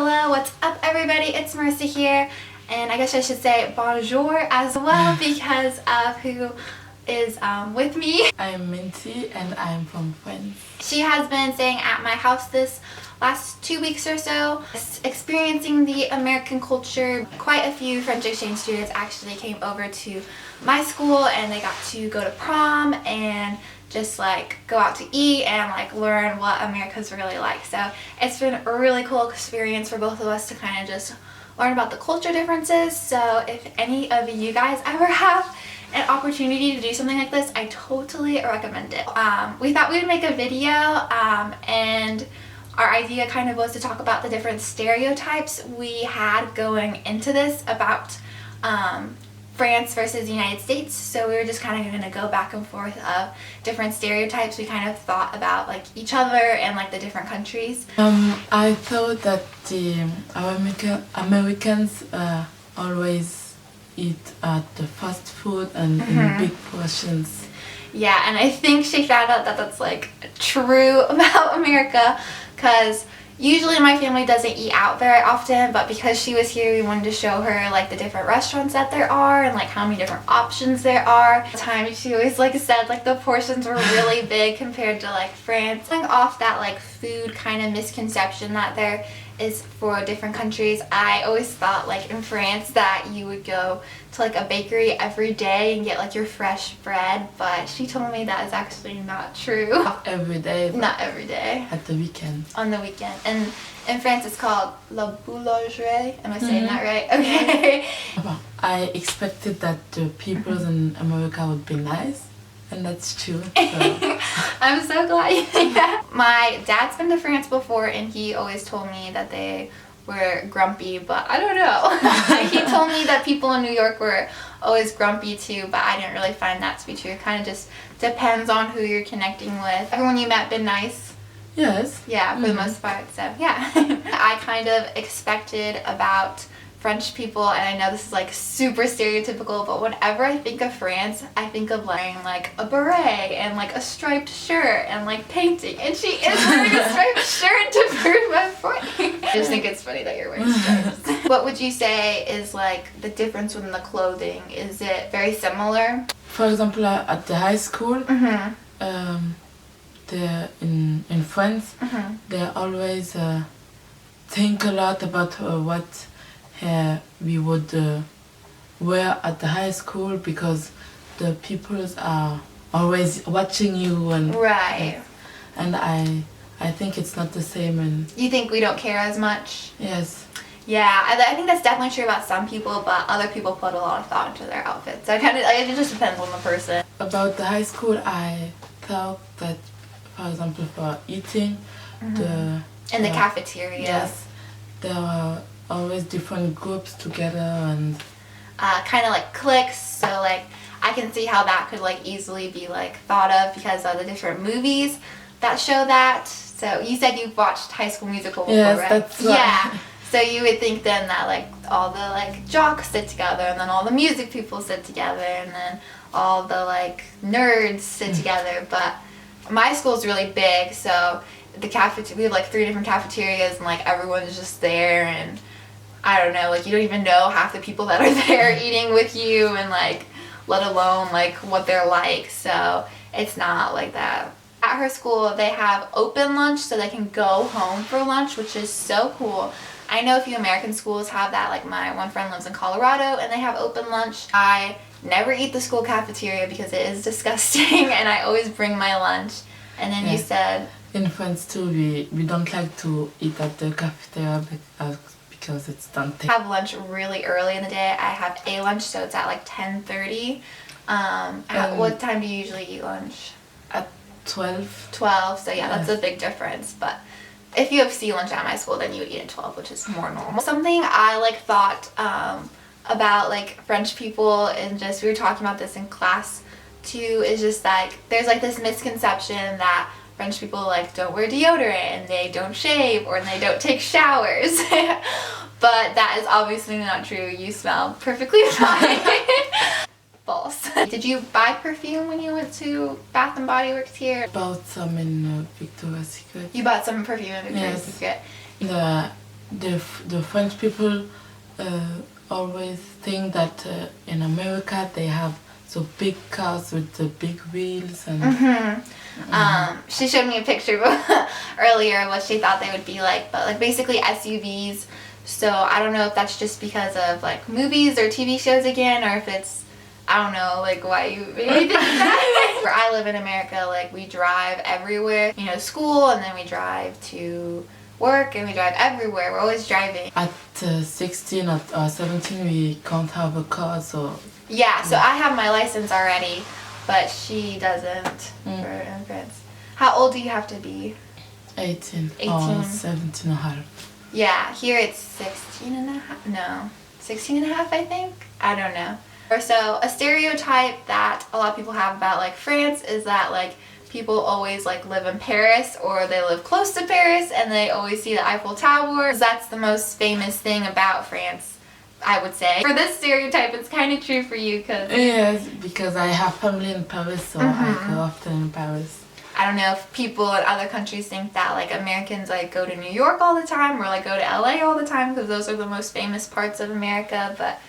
Hello, what's up everybody? It's Marisa here, and I guess I should say bonjour as well because of who is with me. I'm Minthy and I'm from France. She has been staying at my house this last 2 weeks or so, experiencing the American culture. Quite a few French exchange students actually came over to my school and they got to go to prom and just like go out to eat and like learn what America's really like. So it's been a really cool experience for both of us to kind of just learn about the culture differences. So if any of you guys ever have an opportunity to do something like this, I totally recommend it. We thought we would make a video and our idea kind of was to talk about the different stereotypes we had going into this about France versus the United States. So we were just kind of going to go back and forth of different stereotypes we kind of thought about like each other and like the different countries. I thought that Americans always eat at the fast food and in big portions. Yeah, and I think she found out that that's like true about America, because usually my family doesn't eat out very often, but because she was here we wanted to show her like the different restaurants that there are and like how many different options there are. At the time she always like said like the portions were really big compared to like France. Going off that like food kind of misconception that there is for different countries, I always thought like in France that you would go to like a bakery every day and get like your fresh bread, but she told me that is actually not true. Not every day. Not every day. At the weekend. On the weekend. And in France it's called la boulangerie. Am I saying that right? Okay. I expected that the people in America would be nice, and that's true. So. I'm so glad you think that. My dad's been to France before and he always told me that they were grumpy, but I don't know. He told me that people in New York were always grumpy too, but I didn't really find that to be true. It kind of just depends on who you're connecting with. Everyone you met been nice? Yes. Yeah, for the most part, so yeah. I kind of expected about French people, and I know this is like super stereotypical, but whenever I think of France, I think of wearing like a beret and like a striped shirt and like painting, and she is wearing a striped shirt to prove my point. I just think it's funny that you're wearing stripes. What would you say is like the difference in the clothing? Is it very similar? For example, at the high school, in France, they always think a lot about what we would wear at the high school, because the people are always watching you and right. And I think it's not the same. And you think we don't care as much? Yes. Yeah, I think that's definitely true about some people, but other people put a lot of thought into their outfits. So it just depends on the person. About the high school, I thought that, for example, for eating, in the cafeteria. Yes, there are always different groups together and kind of like cliques. So like I can see how that could like easily be like thought of because of the different movies that show that. So you said you've watched High School Musical before, yes, right? That's right. Yeah. So you would think then that like all the like jocks sit together, and then all the music people sit together, and then all the like nerds sit together. But my school's really big, so the we have like 3 different cafeterias, and like everyone's just there, and I don't know, like you don't even know half the people that are there eating with you, and like let alone like what they're like. So it's not like that. At her school they have open lunch, so they can go home for lunch, which is so cool. I know a few American schools have that, like my one friend lives in Colorado and they have open lunch. I never eat the school cafeteria because it is disgusting and I always bring my lunch. And then you said in France too, we don't like to eat at the cafeteria because it's don't I have lunch really early in the day. I have a lunch, so it's at like 10:30. What time do you usually eat lunch? At 12. 12, so yeah, that's a big difference. But if you have sea lunch at my school, then you would eat at 12, which is more normal. Something I like thought about like French people, and just we were talking about this in class too, is just like there's like this misconception that French people like don't wear deodorant and they don't shave or they don't take showers. But that is obviously not true. You smell perfectly fine. False. Did you buy perfume when you went to Bath and Body Works here? Bought some in Victoria's Secret. You bought some perfume in Victoria's Secret? the French people always think that in America they have so big cars with the big wheels and. She showed me a picture earlier of what she thought they would be like, but like basically SUVs. So I don't know if that's just because of like movies or TV shows again, or if it's, I don't know, like why you maybe think that. Where I live in America, like we drive everywhere, you know, school, and then we drive to work, and we drive everywhere. We're always driving. At 16 or 17 we can't have a car, so. Yeah, so I have my license already, but she doesn't for immigrants. How old do you have to be? 18 18. Or 17 and a half. Yeah, here it's 16 and a half. No, 16 and a half, I think. I don't know. So a stereotype that a lot of people have about like France is that like people always like live in Paris, or they live close to Paris and they always see the Eiffel Tower. That's the most famous thing about France, I would say. For this stereotype, it's kind of true for you because... Yes, because I have family in Paris, so I go often in Paris. I don't know if people in other countries think that like Americans like go to New York all the time or like go to LA all the time because those are the most famous parts of America, but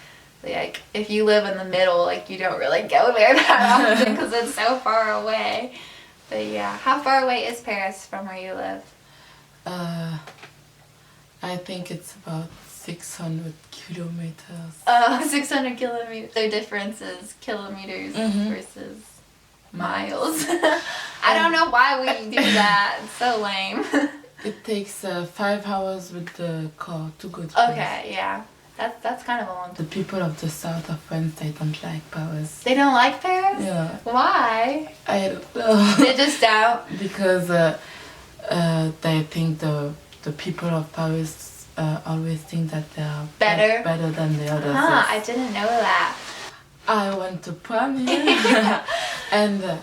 like if you live in the middle, like you don't really go there that often because it's so far away. But yeah, how far away is Paris from where you live? I think it's about 600 kilometers. 600 kilometers. The difference is kilometers versus miles. I don't know why we do that. It's so lame. It takes 5 hours with the car to go to Paris. Okay, yeah. That's kind of a long time. The people of the south of France, they don't like Paris. They don't like Paris? Yeah. Why? I don't know. They just don't? Because they think the people of Paris always think that they are better than the others. I didn't know that. I went to prom here and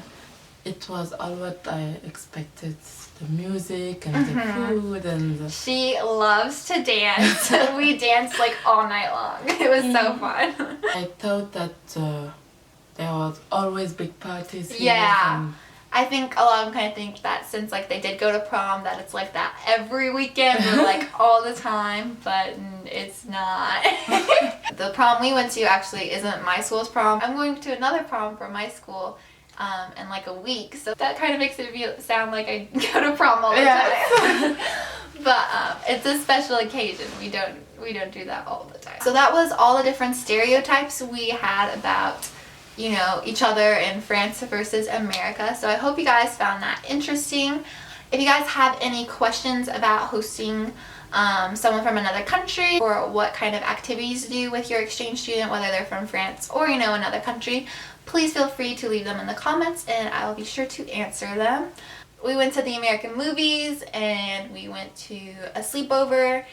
it was all what I expected. The music and the food and She loves to dance. We danced like all night long. It was so fun. I thought that there was always big parties here. Yeah. I think a lot of them kind of think that since like they did go to prom that it's like that every weekend or like all the time, but it's not. The prom we went to actually isn't my school's prom. I'm going to another prom for my school in like a week, so that kind of makes it sound like I go to prom all the time. But it's a special occasion. We don't do that all the time. So that was all the different stereotypes we had about, you know, each other in France versus America. So I hope you guys found that interesting. If you guys have any questions about hosting someone from another country, or what kind of activities to do with your exchange student, whether they're from France or, you know, another country, please feel free to leave them in the comments and I will be sure to answer them. We went to the American movies and we went to a sleepover,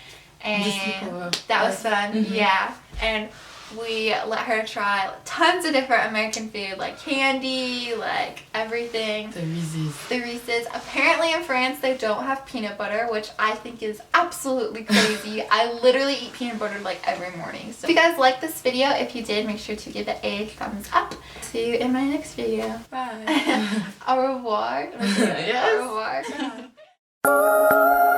and that was fun. Yeah, and we let her try tons of different American food, like candy, like everything. The Reese's. The Reese's. Apparently in France they don't have peanut butter, which I think is absolutely crazy. I literally eat peanut butter like every morning. So if you guys liked this video, if you did, make sure to give it a thumbs up. See you in my next video. Bye. Au revoir. Yes. Au revoir.